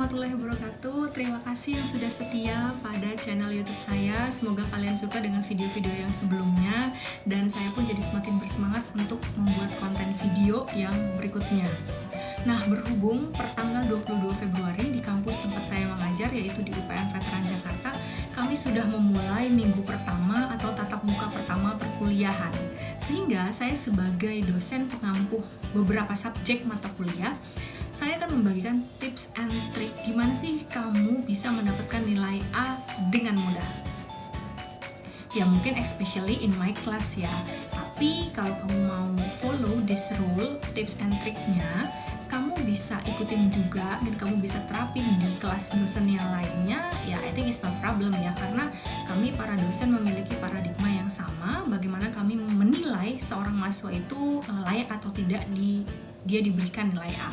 warahmatullahi wabarakatuh. Terima kasih yang sudah setia pada channel YouTube saya. Semoga kalian suka dengan video-video yang sebelumnya, dan saya pun jadi semakin bersemangat untuk membuat konten video yang berikutnya. Nah, berhubung pertanggal 22 Februari di kampus tempat saya mengajar, yaitu di UPN Veteran Jakarta, kami sudah memulai minggu pertama atau tatap muka pertama perkuliahan. Sehingga saya sebagai dosen pengampu beberapa subjek mata kuliah, saya akan membagikan tips and trick gimana sih kamu bisa mendapatkan nilai A dengan mudah. Ya mungkin especially in my class ya. Tapi kalau kamu mau follow this rule, tips and tricknya, kamu bisa ikutin juga dan kamu bisa terapin di kelas dosen yang lainnya. Ya I think it's no problem ya, karena kami para dosen memiliki paradigma yang sama. Bagaimana kami menilai seorang mahasiswa itu layak atau tidak dia diberikan nilai A.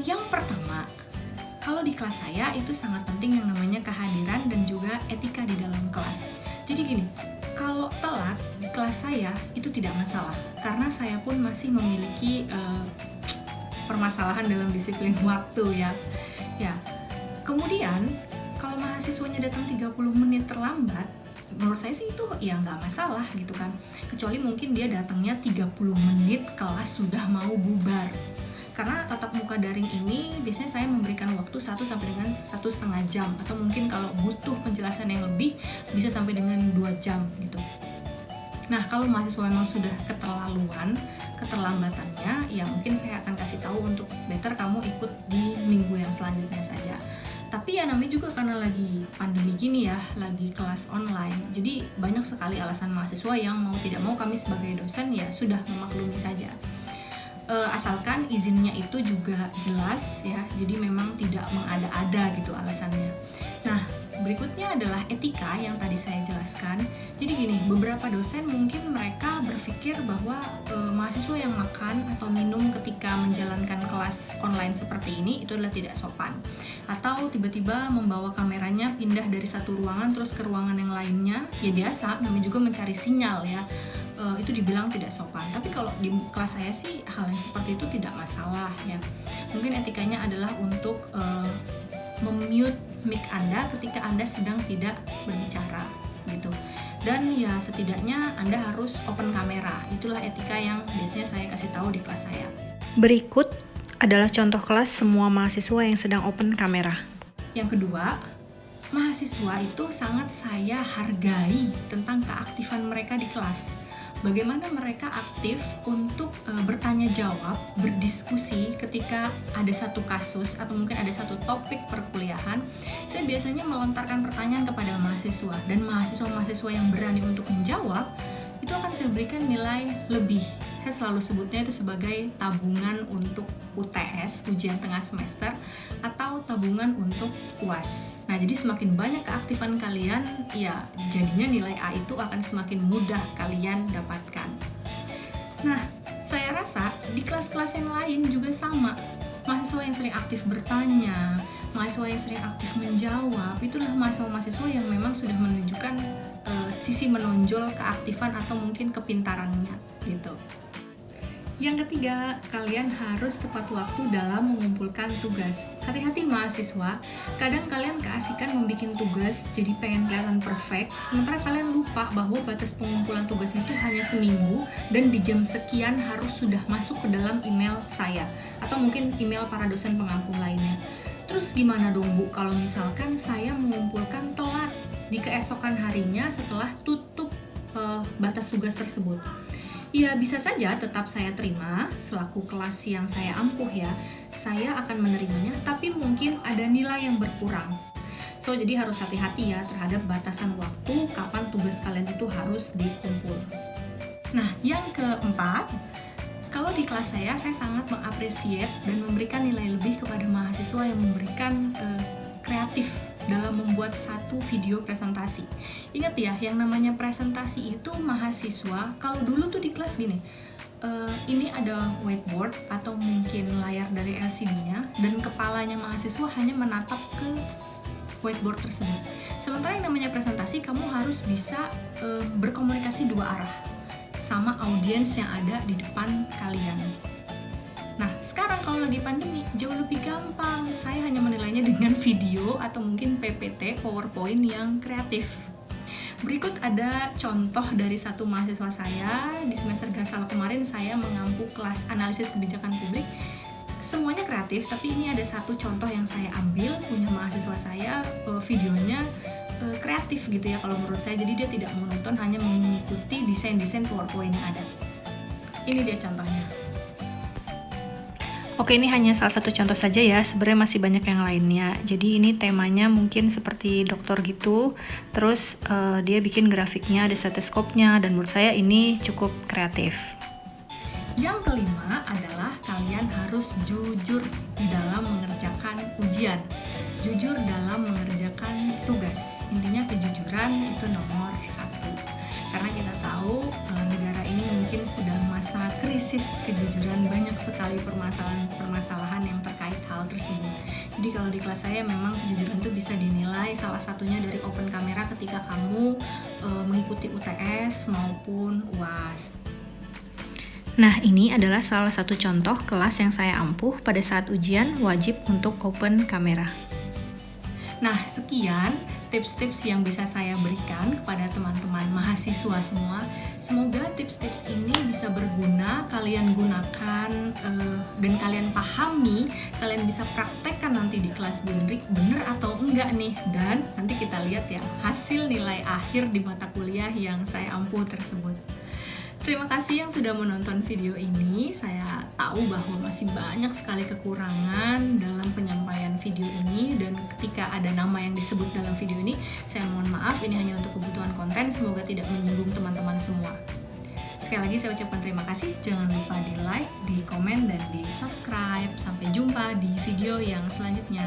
Yang pertama, kalau di kelas saya itu sangat penting yang namanya kehadiran dan juga etika di dalam kelas. Jadi gini, kalau telat di kelas saya itu tidak masalah, karena saya pun masih memiliki permasalahan dalam disiplin waktu ya. Kemudian kalau mahasiswanya datang 30 menit terlambat, menurut saya sih itu ya nggak masalah gitu kan. Kecuali mungkin dia datangnya 30 menit kelas sudah mau bubar. Karena tatap muka daring ini biasanya saya memberikan waktu 1 sampai dengan 1,5 jam, atau mungkin kalau butuh penjelasan yang lebih bisa sampai dengan 2 jam gitu. Nah, kalau mahasiswa memang sudah keterlambatannya, ya mungkin saya akan kasih tahu untuk better kamu ikut di minggu yang selanjutnya saja. Tapi ya namanya juga karena lagi pandemi gini ya, lagi kelas online, jadi banyak sekali alasan mahasiswa yang mau tidak mau kami sebagai dosen ya sudah memaklumi saja. Asalkan izinnya itu juga jelas ya, jadi memang tidak mengada-ada gitu alasannya. Nah, berikutnya adalah etika yang tadi saya jelaskan. Jadi gini, beberapa dosen mungkin mereka berpikir bahwa mahasiswa yang makan atau minum ketika menjalankan kelas online seperti ini itu adalah tidak sopan, atau tiba-tiba membawa kameranya pindah dari satu ruangan terus ke ruangan yang lainnya. Ya biasa, namanya juga mencari sinyal ya. Itu dibilang tidak sopan. Tapi kalau di kelas saya sih hal yang seperti itu tidak masalah ya. Mungkin etikanya adalah untuk memute mic Anda ketika Anda sedang tidak berbicara gitu. Dan ya setidaknya Anda harus open kamera. Itulah etika yang biasanya saya kasih tahu di kelas saya. Berikut adalah contoh kelas semua mahasiswa yang sedang open kamera. Yang kedua, mahasiswa itu sangat saya hargai tentang keaktifan mereka di kelas. Bagaimana mereka aktif untuk bertanya jawab, berdiskusi ketika ada satu kasus atau mungkin ada satu topik perkuliahan. Saya biasanya melontarkan pertanyaan kepada mahasiswa, dan mahasiswa-mahasiswa yang berani untuk menjawab itu akan saya berikan nilai lebih. Saya selalu sebutnya itu sebagai tabungan untuk UTS, ujian tengah semester, atau tabungan untuk UAS. Nah, jadi semakin banyak keaktifan kalian, ya jadinya nilai A itu akan semakin mudah kalian dapatkan. Nah, saya rasa di kelas-kelas yang lain juga sama. Mahasiswa yang sering aktif bertanya, mahasiswa yang sering aktif menjawab, itulah mahasiswa-mahasiswa yang memang sudah menunjukkan sisi menonjol keaktifan atau mungkin kepintarannya gitu. Yang ketiga, kalian harus tepat waktu dalam mengumpulkan tugas. Hati-hati mahasiswa, kadang kalian keasikan membuat tugas jadi pengen kelihatan perfect, sementara kalian lupa bahwa batas pengumpulan tugas itu hanya seminggu dan di jam sekian harus sudah masuk ke dalam email saya atau mungkin email para dosen pengampu lainnya. Terus gimana dong Bu kalau misalkan saya mengumpulkan telat di keesokan harinya setelah tutup batas tugas tersebut? Ya bisa saja tetap saya terima selaku kelas yang saya ampuh ya, saya akan menerimanya, tapi mungkin ada nilai yang berkurang. So jadi harus hati-hati ya terhadap batasan waktu kapan tugas kalian itu harus dikumpul. Nah yang keempat, kalau di kelas saya sangat mengapresiasi dan memberikan nilai lebih kepada mahasiswa yang memberikan kreatif dalam membuat satu video presentasi. Ingat ya, yang namanya presentasi itu mahasiswa, kalau dulu tuh di kelas gini, ini ada whiteboard atau mungkin layar dari LCD-nya, dan kepalanya mahasiswa hanya menatap ke whiteboard tersebut. Sementara yang namanya presentasi, kamu harus bisa berkomunikasi dua arah sama audiens yang ada di depan kalian. Nah, Sekarang kalau lagi pandemi jauh lebih gampang. Saya hanya menilainya dengan video atau mungkin PPT, PowerPoint yang kreatif. Berikut ada contoh dari satu mahasiswa saya. Di semester Gasal kemarin saya mengampu kelas analisis kebijakan publik. Semuanya kreatif, tapi ini ada satu contoh yang saya ambil punya mahasiswa saya, videonya kreatif gitu ya kalau menurut saya. Jadi dia tidak monoton hanya mengikuti desain-desain PowerPoint yang ada. Ini dia contohnya. Oke, ini hanya salah satu contoh saja ya, sebenarnya masih banyak yang lainnya. Jadi ini temanya mungkin seperti dokter gitu, terus dia bikin grafiknya, ada stetoskopnya, dan menurut saya ini cukup kreatif. Yang kelima adalah kalian harus jujur di dalam mengerjakan ujian, jujur dalam mengerjakan tugas. Intinya kejujuran itu nomor 1. Karena kita tahu negara ini mungkin sedang masa krisis kejujuran, banyak sekali permasalahan yang terkait hal tersebut. Jadi kalau di kelas saya memang kejujuran itu bisa dinilai salah satunya dari open kamera ketika kamu mengikuti UTS maupun UAS. Nah, ini adalah salah satu contoh kelas yang saya ampuh pada saat ujian wajib untuk open kamera. Nah, sekian tips-tips yang bisa saya berikan kepada teman-teman mahasiswa semua. Semoga tips-tips ini bisa berguna, kalian gunakan dan kalian pahami, kalian bisa praktekkan nanti di kelas Bu Hendrik bener atau enggak nih. Dan nanti kita lihat ya hasil nilai akhir di mata kuliah yang saya ampuh tersebut. Terima kasih yang sudah menonton video ini. Saya tahu bahwa masih banyak sekali kekurangan dalam penyampaian video ini, dan ketika ada nama yang disebut dalam video ini, saya mohon maaf, ini hanya untuk kebutuhan konten, semoga tidak menyinggung teman-teman semua. Sekali lagi saya ucapkan terima kasih, jangan lupa di like, di komen, dan di subscribe. Sampai jumpa di video yang selanjutnya.